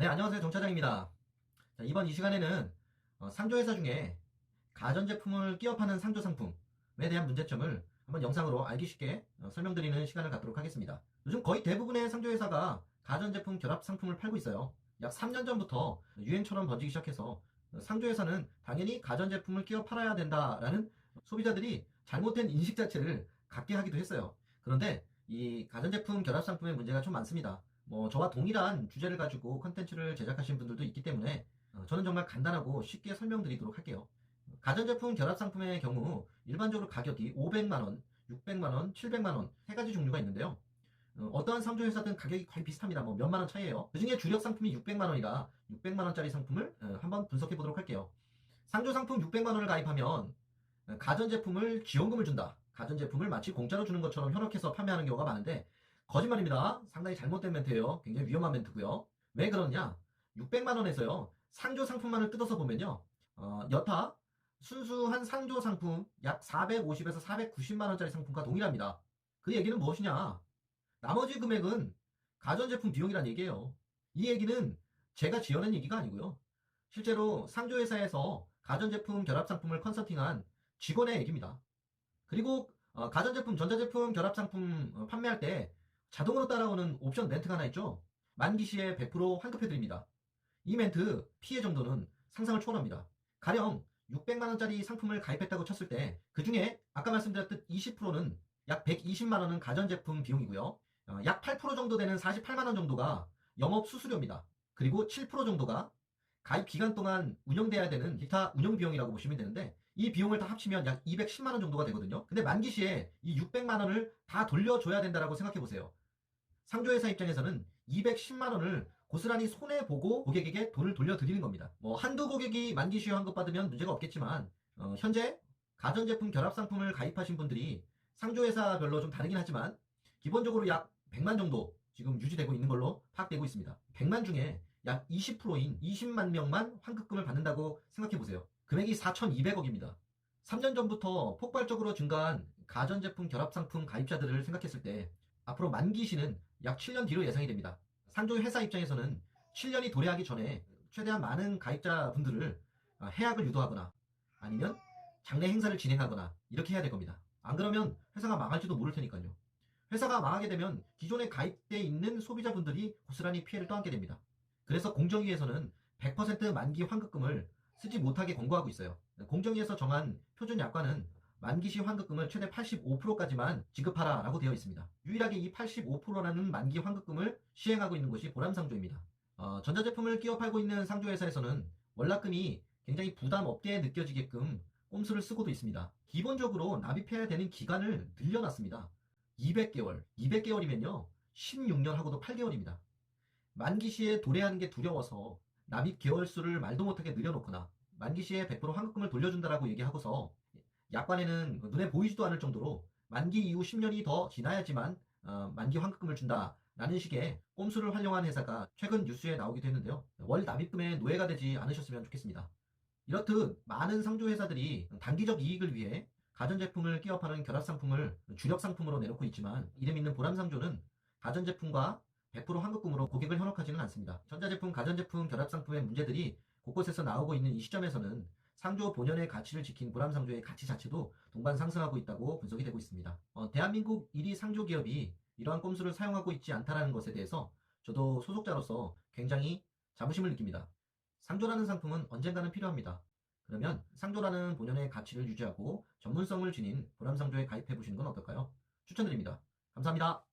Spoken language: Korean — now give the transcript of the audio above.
네, 안녕하세요. 정차장입니다. 자, 이번 이 시간에는 상조회사 중에 가전제품을 끼워 파는 상조상품에 대한 문제점을 한번 영상으로 알기 쉽게 설명드리는 시간을 갖도록 하겠습니다. 요즘 거의 대부분의 상조회사가 가전제품 결합상품을 팔고 있어요. 약 3년 전부터 유행처럼 번지기 시작해서 상조회사는 당연히 가전제품을 끼워 팔아야 된다라는 소비자들이 잘못된 인식 자체를 갖게 하기도 했어요. 그런데 이 가전제품 결합상품의 문제가 좀 많습니다. 저와 동일한 주제를 가지고 컨텐츠를 제작하신 분들도 있기 때문에 저는 정말 간단하고 쉽게 설명드리도록 할게요. 가전제품 결합상품의 경우 일반적으로 가격이 500만원, 600만원, 700만원 세 가지 종류가 있는데요. 어떠한 상조회사든 가격이 거의 비슷합니다. 뭐 몇만원 차이에요. 그 중에 주력 상품이 600만원이라 600만원짜리 상품을 한번 분석해 보도록 할게요. 상조상품 600만원을 가입하면 가전제품을 지원금을 준다. 가전제품을 마치 공짜로 주는 것처럼 현혹해서 판매하는 경우가 많은데 거짓말입니다. 상당히 잘못된 멘트예요. 굉장히 위험한 멘트고요. 왜 그러냐? 600만원에서요. 상조 상품만을 뜯어서 보면요. 여타 순수한 상조 상품 약 450에서 490만원짜리 상품과 동일합니다. 그 얘기는 무엇이냐? 나머지 금액은 가전제품 비용이란 얘기예요. 이 얘기는 제가 지어낸 얘기가 아니고요. 실제로 상조회사에서 가전제품 결합상품을 컨설팅한 직원의 얘기입니다. 그리고 가전제품, 전자제품 결합상품 판매할 때 자동으로 따라오는 옵션 멘트가 하나 있죠. 만기 시에 100% 환급해드립니다. 이 멘트 피해 정도는 상상을 초월합니다. 가령 600만원짜리 상품을 가입했다고 쳤을 때 그 중에 아까 말씀드렸듯 20%는 약 120만원은 가전제품 비용이고요. 약 8% 정도 되는 48만원 정도가 영업 수수료입니다. 그리고 7% 정도가 가입 기간 동안 운영돼야 되는 기타 운영 비용이라고 보시면 되는데 이 비용을 다 합치면 약 210만원 정도가 되거든요. 근데 만기 시에 이 600만원을 다 돌려줘야 된다라고 생각해 보세요. 상조회사 입장에서는 210만원을 고스란히 손해보고 고객에게 돈을 돌려드리는 겁니다. 한두 고객이 만기 시효 환급받으면 문제가 없겠지만 현재 가전제품 결합상품을 가입하신 분들이 상조회사별로 좀 다르긴 하지만 기본적으로 약 100만 정도 지금 유지되고 있는 걸로 파악되고 있습니다. 100만 중에 약 20%인 20만 명만 환급금을 받는다고 생각해보세요. 금액이 4,200억입니다. 3년 전부터 폭발적으로 증가한 가전제품 결합상품 가입자들을 생각했을 때 앞으로 만기시는 약 7년 뒤로 예상이 됩니다. 상조 회사 입장에서는 7년이 도래하기 전에 최대한 많은 가입자분들을 해약을 유도하거나 아니면 장래 행사를 진행하거나 이렇게 해야 될 겁니다. 안 그러면 회사가 망할지도 모를 테니까요. 회사가 망하게 되면 기존에 가입돼 있는 소비자분들이 고스란히 피해를 떠안게 됩니다. 그래서 공정위에서는 100% 만기 환급금을 쓰지 못하게 권고하고 있어요. 공정위에서 정한 표준 약관은 만기시 환급금을 최대 85%까지만 지급하라 라고 되어 있습니다. 유일하게 이 85%라는 만기 환급금을 시행하고 있는 것이 보람상조입니다. 전자제품을 끼워 팔고 있는 상조회사에서는 월납금이 굉장히 부담 없게 느껴지게끔 꼼수를 쓰고도 있습니다. 기본적으로 납입해야 되는 기간을 늘려놨습니다. 200개월. 200개월이면요. 16년 하고도 8개월입니다. 만기 시에 도래하는 게 두려워서 납입 개월 수를 말도 못하게 늘려놓거나 만기 시에 100% 환급금을 돌려준다라고 얘기하고서 약관에는 눈에 보이지도 않을 정도로 만기 이후 10년이 더 지나야지만 만기 환급금을 준다라는 식의 꼼수를 활용한 회사가 최근 뉴스에 나오기도 했는데요. 월 납입금에 노예가 되지 않으셨으면 좋겠습니다. 이렇듯 많은 상조회사들이 단기적 이익을 위해 가전제품을 끼워 파는 결합상품을 주력상품으로 내놓고 있지만 이름 있는 보람상조는 가전제품과 100% 환급금으로 고객을 현혹하지는 않습니다. 전자제품, 가전제품 결합상품의 문제들이 곳곳에서 나오고 있는 이 시점에서는 상조 본연의 가치를 지킨 보람상조의 가치 자체도 동반 상승하고 있다고 분석이 되고 있습니다. 대한민국 1위 상조 기업이 이러한 꼼수를 사용하고 있지 않다는 것에 대해서 저도 소속자로서 굉장히 자부심을 느낍니다. 상조라는 상품은 언젠가는 필요합니다. 그러면 상조라는 본연의 가치를 유지하고 전문성을 지닌 보람상조에 가입해 보시는 건 어떨까요? 추천드립니다. 감사합니다.